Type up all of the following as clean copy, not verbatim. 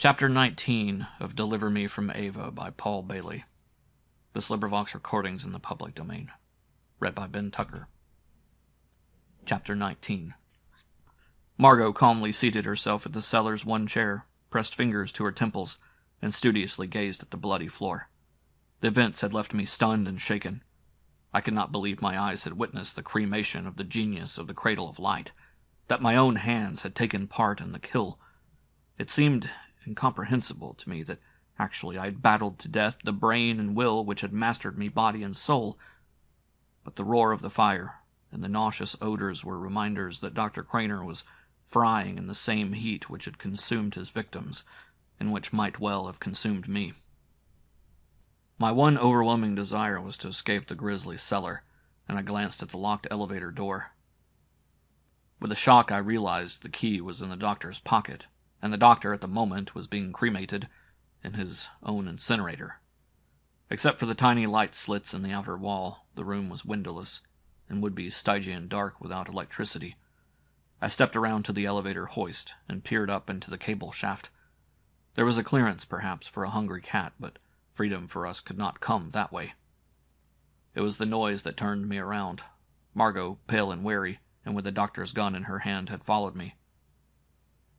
Chapter 19 of Deliver Me from Eva by Paul Bailey. This LibriVox recording's in the public domain. Read by Ben Tucker. Chapter 19. Margot calmly seated herself at the cellar's one chair, pressed fingers to her temples, and studiously gazed at the bloody floor. The events had left me stunned and shaken. I could not believe my eyes had witnessed the cremation of the genius of the Cradle of Light, that my own hands had taken part in the kill. It seemed incomprehensible to me that actually I had battled to death the brain and will which had mastered me body and soul. But the roar of the fire and the nauseous odors were reminders that Dr. Craner was frying in the same heat which had consumed his victims, and which might well have consumed me. My one overwhelming desire was to escape the grisly cellar, and I glanced at the locked elevator door. With a shock I realized the key was in the doctor's pocket, and the doctor at the moment was being cremated in his own incinerator. Except for the tiny light slits in the outer wall, the room was windowless, and would be Stygian dark without electricity. I stepped around to the elevator hoist and peered up into the cable shaft. There was a clearance, perhaps, for a hungry cat, but freedom for us could not come that way. It was the noise that turned me around. Margot, pale and weary, and with the doctor's gun in her hand, had followed me.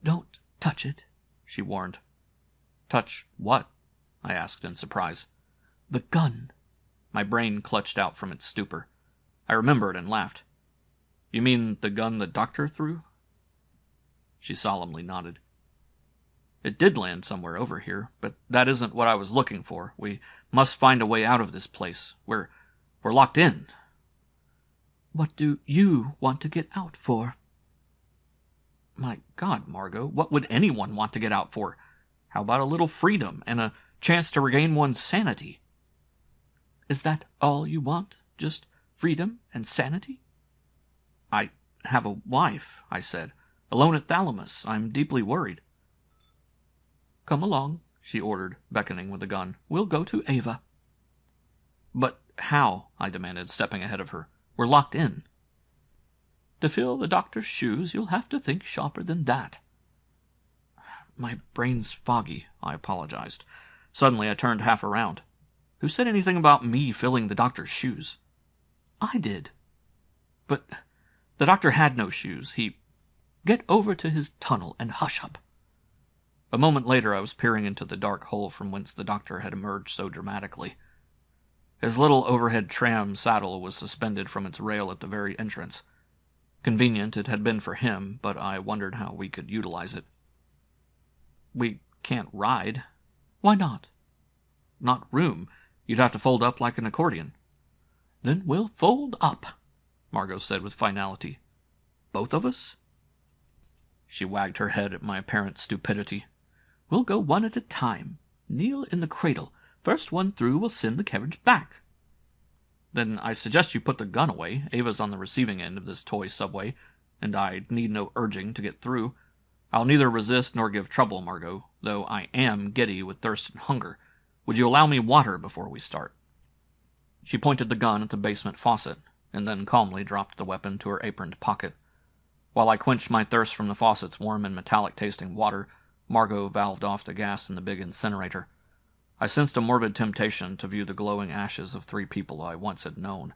"Don't touch it," she warned. "Touch what?" I asked in surprise. "The gun." My brain clutched out from its stupor. I remembered and laughed. "You mean the gun the doctor threw?" She solemnly nodded. "It did land somewhere over here, but that isn't what I was looking for. We must find a way out of this place. We're locked in." "What do you want to get out for?" My God, Margot, what would anyone want to get out for? How about a little freedom and a chance to regain one's sanity? "Is that all you want? Just freedom and sanity?" "I have a wife," I said. "Alone at Thalamus. I'm deeply worried." "Come along," she ordered, beckoning with the gun. "We'll go to Eva." "But how?" I demanded, stepping ahead of her. "We're locked in." "To fill the doctor's shoes, you'll have to think sharper than that." "My brain's foggy," I apologized. Suddenly I turned half around. Who said anything about me filling the doctor's shoes? "I did." "But the doctor had no shoes. He—" "Get over to his tunnel and hush up." A moment later I was peering into the dark hole from whence the doctor had emerged so dramatically. His little overhead tram saddle was suspended from its rail at the very entrance. Convenient it had been for him, but I wondered how we could utilize it. "We can't ride." "Why not?" "Not room. You'd have to fold up like an accordion." "Then we'll fold up," Margot said with finality. "Both of us?" She wagged her head at my apparent stupidity. "We'll go one at a time. Kneel in the cradle. First one through will send the carriage back." "Then I suggest you put the gun away. Ava's on the receiving end of this toy subway, and I need no urging to get through. I'll neither resist nor give trouble, Margot, though I am giddy with thirst and hunger. Would you allow me water before we start?" She pointed the gun at the basement faucet, and then calmly dropped the weapon to her aproned pocket. While I quenched my thirst from the faucet's warm and metallic-tasting water, Margot valved off the gas in the big incinerator. I sensed a morbid temptation to view the glowing ashes of 3 people I once had known,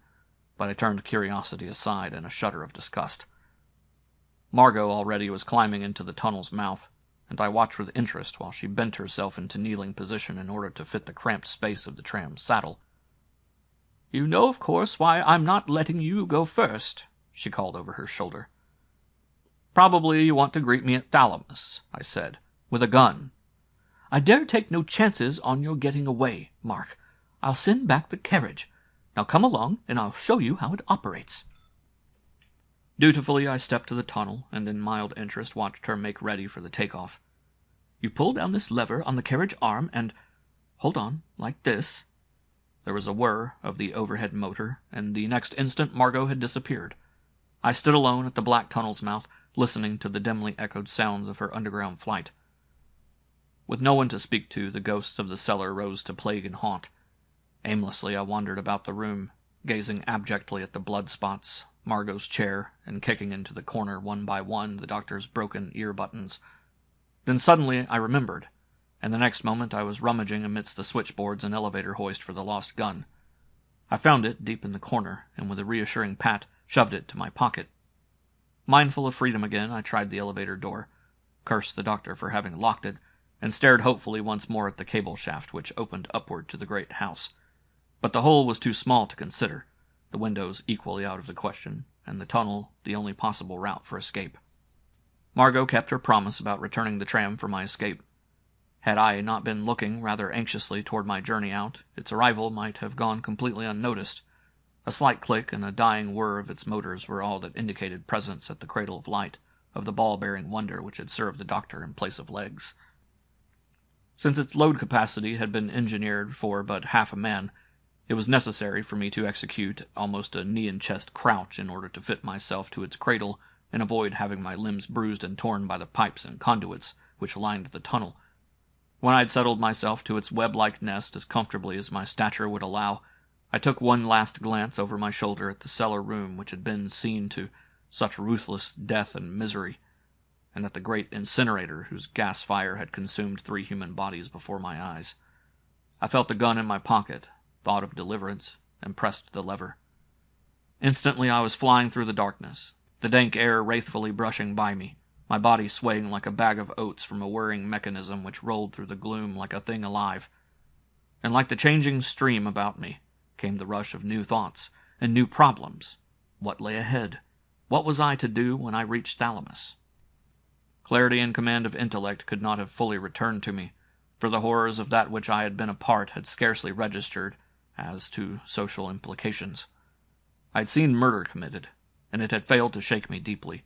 but I turned curiosity aside in a shudder of disgust. Margot already was climbing into the tunnel's mouth, and I watched with interest while she bent herself into kneeling position in order to fit the cramped space of the tram's saddle. "You know, of course, why I'm not letting you go first," she called over her shoulder. "Probably you want to greet me at Thalamus," I said, "with a gun." "I dare take no chances on your getting away, Mark. I'll send back the carriage. Now come along, and I'll show you how it operates." Dutifully I stepped to the tunnel, and in mild interest watched her make ready for the takeoff. "You pull down this lever on the carriage arm, and hold on, like this." There was a whir of the overhead motor, and the next instant Margot had disappeared. I stood alone at the black tunnel's mouth, listening to the dimly echoed sounds of her underground flight. With no one to speak to, the ghosts of the cellar rose to plague and haunt. Aimlessly I wandered about the room, gazing abjectly at the blood spots, Margot's chair, and kicking into the corner one by one the doctor's broken ear buttons. Then suddenly I remembered. and the next moment I was rummaging amidst the switchboards and elevator hoist for the lost gun. I found it deep in the corner, and with a reassuring pat, shoved it to my pocket. Mindful of freedom again, I tried the elevator door, cursed the doctor for having locked it, and stared hopefully once more at the cable shaft which opened upward to the great house. But the hole was too small to consider, the windows equally out of the question, and the tunnel the only possible route for escape. Margot kept her promise about returning the tram for my escape. Had I not been looking rather anxiously toward my journey out, its arrival might have gone completely unnoticed. A slight click and a dying whir of its motors were all that indicated presence at the cradle of light, of the ball-bearing wonder which had served the doctor in place of legs. Since its load capacity had been engineered for but half a man, it was necessary for me to execute almost a knee-and-chest crouch in order to fit myself to its cradle and avoid having my limbs bruised and torn by the pipes and conduits which lined the tunnel. When I had settled myself to its web-like nest as comfortably as my stature would allow, I took one last glance over my shoulder at the cellar room which had been seen to such ruthless death and misery, and at the great incinerator whose gas fire had consumed 3 human bodies before my eyes. I felt the gun in my pocket, thought of deliverance, and pressed the lever. Instantly I was flying through the darkness, the dank air wraithfully brushing by me, my body swaying like a bag of oats from a whirring mechanism which rolled through the gloom like a thing alive. And like the changing stream about me came the rush of new thoughts and new problems. What lay ahead? What was I to do when I reached Thalamus? Clarity and command of intellect could not have fully returned to me, for the horrors of that which I had been a part had scarcely registered as to social implications. I had seen murder committed, and it had failed to shake me deeply.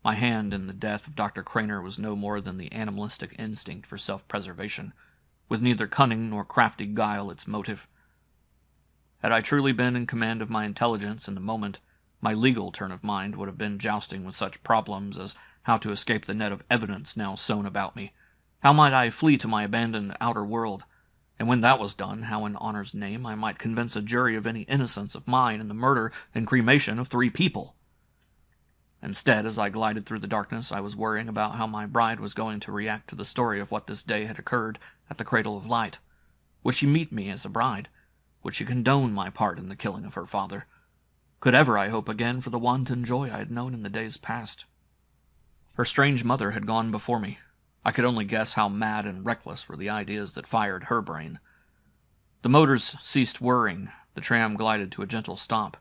My hand in the death of Dr. Craner was no more than the animalistic instinct for self-preservation, with neither cunning nor crafty guile its motive. Had I truly been in command of my intelligence in the moment, my legal turn of mind would have been jousting with such problems as how to escape the net of evidence now sown about me. How might I flee to my abandoned outer world? And when that was done, how in honor's name I might convince a jury of any innocence of mine in the murder and cremation of 3 people? Instead, as I glided through the darkness, I was worrying about how my bride was going to react to the story of what this day had occurred at the Cradle of Light. Would she meet me as a bride? Would she condone my part in the killing of her father? Could ever I hope again for the wanton joy I had known in the days past? Her strange mother had gone before me. I could only guess how mad and reckless were the ideas that fired her brain. The motors ceased whirring, the tram glided to a gentle stop,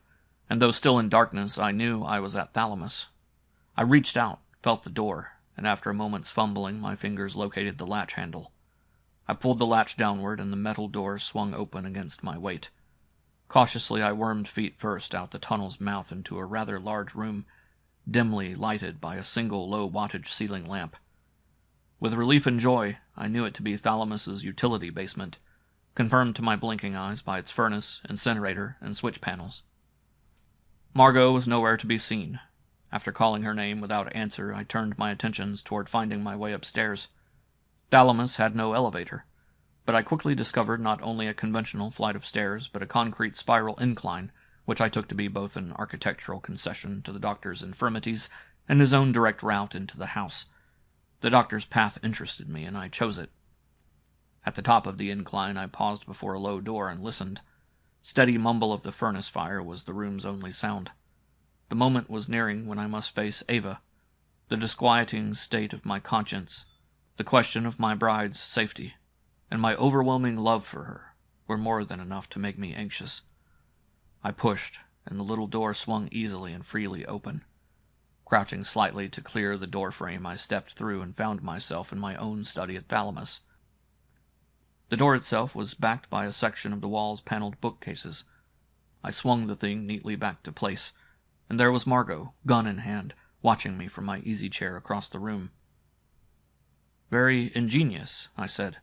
and though still in darkness, I knew I was at Thalamus. I reached out, felt the door, and after a moment's fumbling, my fingers located the latch handle. I pulled the latch downward, and the metal door swung open against my weight. Cautiously, I wormed feet first out the tunnel's mouth into a rather large room, dimly lighted by a single low-wattage ceiling lamp. With relief and joy, I knew it to be Thalamus's utility basement, confirmed to my blinking eyes by its furnace, incinerator, and switch panels. Margot was nowhere to be seen. After calling her name without answer, I turned my attentions toward finding my way upstairs. Thalamus had no elevator, but I quickly discovered not only a conventional flight of stairs, but a concrete spiral incline, which I took to be both an architectural concession to the doctor's infirmities and his own direct route into the house. The doctor's path interested me, and I chose it. At the top of the incline, I paused before a low door and listened. Steady mumble of the furnace fire was the room's only sound. The moment was nearing when I must face Eva. The disquieting state of my conscience, the question of my bride's safety, and my overwhelming love for her were more than enough to make me anxious. I pushed, and the little door swung easily and freely open. Crouching slightly to clear the doorframe, I stepped through and found myself in my own study at Thalamus. The door itself was backed by a section of the wall's paneled bookcases. I swung the thing neatly back to place, and there was Margot, gun in hand, watching me from my easy chair across the room. "Very ingenious," I said.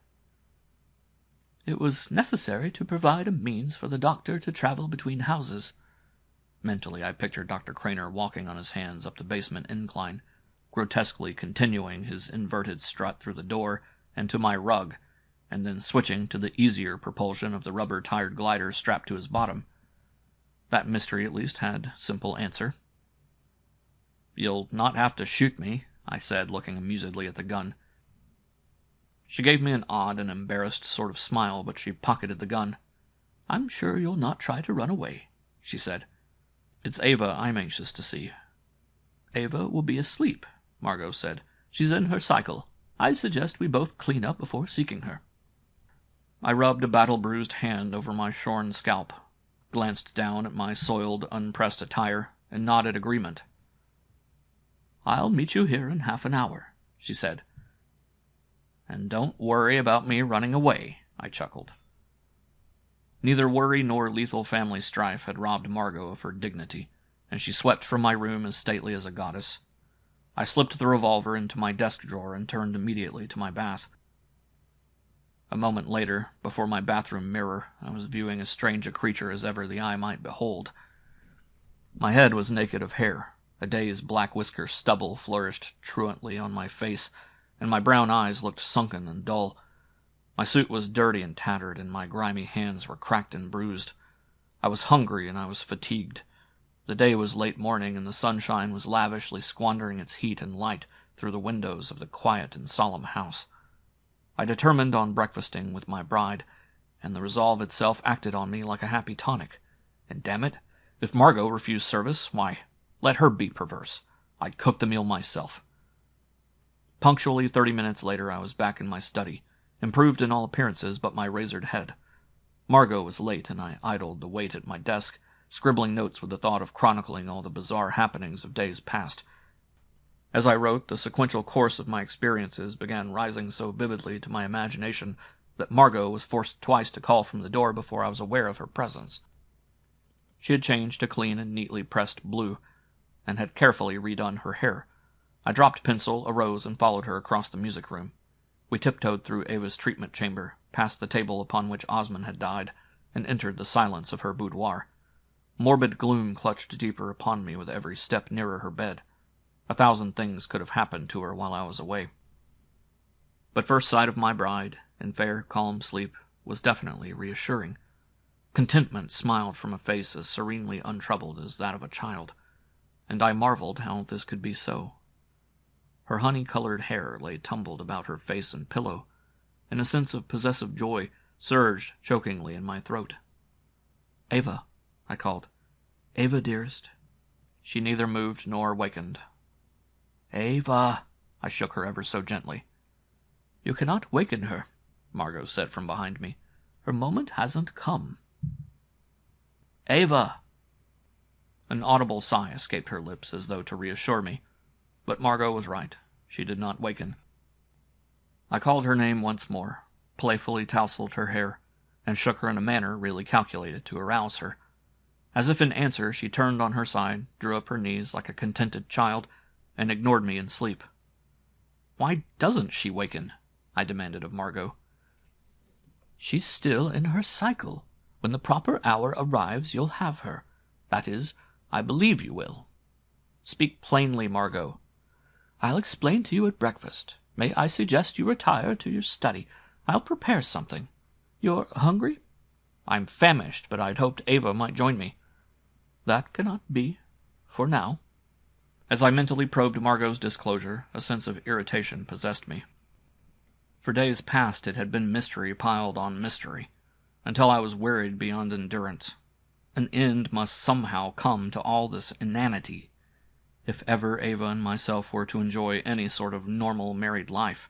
"It was necessary to provide a means for the doctor to travel between houses." Mentally, I pictured Dr. Craner walking on his hands up the basement incline, grotesquely continuing his inverted strut through the door and to my rug, and then switching to the easier propulsion of the rubber-tired glider strapped to his bottom. That mystery at least had simple answer. "You'll not have to shoot me," I said, looking amusedly at the gun. She She gave me an odd and embarrassed sort of smile, but she pocketed the gun. "I'm sure you'll not try to run away," she said. "It's Ava I'm anxious to see." "Ava will be asleep," Margot said. "She's in her cycle. I suggest we both clean up before seeking her." I rubbed a battle-bruised hand over my shorn scalp, glanced down at my soiled, unpressed attire, and nodded agreement. "I'll meet you here in half an hour," she said. "And don't worry about me running away," I chuckled. Neither worry nor lethal family strife had robbed Margot of her dignity, and she swept from my room as stately as a goddess. I slipped the revolver into my desk drawer and turned immediately to my bath. A moment later, before my bathroom mirror, I was viewing as strange a creature as ever the eye might behold. My head was naked of hair, a day's black whisker stubble flourished truantly on my face, and my brown eyes looked sunken and dull. My suit was dirty and tattered, and my grimy hands were cracked and bruised. I was hungry and I was fatigued. The day was late morning, and the sunshine was lavishly squandering its heat and light through the windows of the quiet and solemn house. I determined on breakfasting with my bride, and the resolve itself acted on me like a happy tonic. And damn it, if Margot refused service, why, let her be perverse. I'd cook the meal myself. Punctually 30 minutes later I was back in my study, improved in all appearances but my razored head. Margot was late, and I idled to wait at my desk, scribbling notes with the thought of chronicling all the bizarre happenings of days past. As I wrote, the sequential course of my experiences began rising so vividly to my imagination that Margot was forced twice to call from the door before I was aware of her presence. She had changed to clean and neatly pressed blue, and had carefully redone her hair. I dropped pencil, arose, and followed her across the music room. We tiptoed through Ava's treatment chamber, past the table upon which Osmond had died, and entered the silence of her boudoir. Morbid gloom clutched deeper upon me with every step nearer her bed. 1,000 things could have happened to her while I was away. But first sight of my bride, in fair, calm sleep, was definitely reassuring. Contentment smiled from a face as serenely untroubled as that of a child, and I marveled how this could be so. Her honey-colored hair lay tumbled about her face and pillow, and a sense of possessive joy surged chokingly in my throat. "Ava," I called. "Ava, dearest." She neither moved nor wakened. "Ava," I shook her ever so gently. "You cannot waken her," Margot said from behind me. "Her moment hasn't come." "Ava!" An audible sigh escaped her lips as though to reassure me, but Margot was right. She did not waken. I called her name once more, playfully tousled her hair, and shook her in a manner really calculated to arouse her. As if in answer, she turned on her side, drew up her knees like a contented child, and ignored me in sleep. "Why doesn't she waken?" I demanded of Margot. "She's still in her cycle. When the proper hour arrives, you'll have her. That is, I believe you will." "Speak plainly, Margot." "I'll explain to you at breakfast. May I suggest you retire to your study? I'll prepare something. You're hungry?" "I'm famished, but I'd hoped Ava might join me." "That cannot be, for now." As I mentally probed Margot's disclosure, a sense of irritation possessed me. For days past it had been mystery piled on mystery, until I was wearied beyond endurance. An end must somehow come to all this inanity, if ever Ava and myself were to enjoy any sort of normal married life.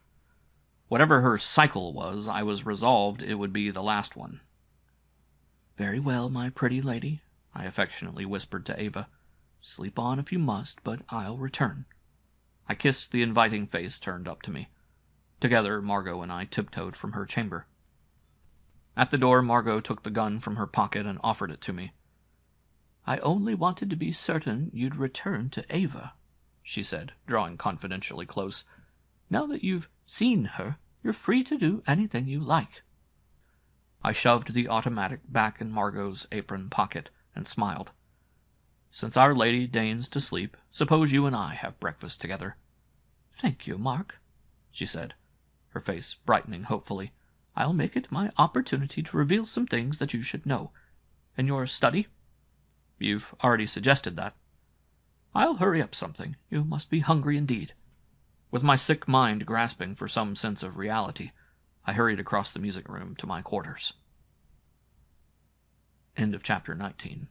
Whatever her cycle was, I was resolved it would be the last one. "Very well, my pretty lady," I affectionately whispered to Ava. "Sleep on if you must, but I'll return." I kissed the inviting face turned up to me. Together, Margot and I tiptoed from her chamber. At the door, Margot took the gun from her pocket and offered it to me. "I only wanted to be certain you'd return to Ava," she said, drawing confidentially close. "Now that you've seen her, you're free to do anything you like." I shoved the automatic back in Margot's apron pocket and smiled. "Since Our Lady deigns to sleep, suppose you and I have breakfast together." "Thank you, Mark," she said, her face brightening hopefully. "I'll make it my opportunity to reveal some things that you should know. In your study?" "You've already suggested that." "I'll hurry up something. You must be hungry indeed." With my sick mind grasping for some sense of reality, I hurried across the music room to my quarters. End of chapter 19.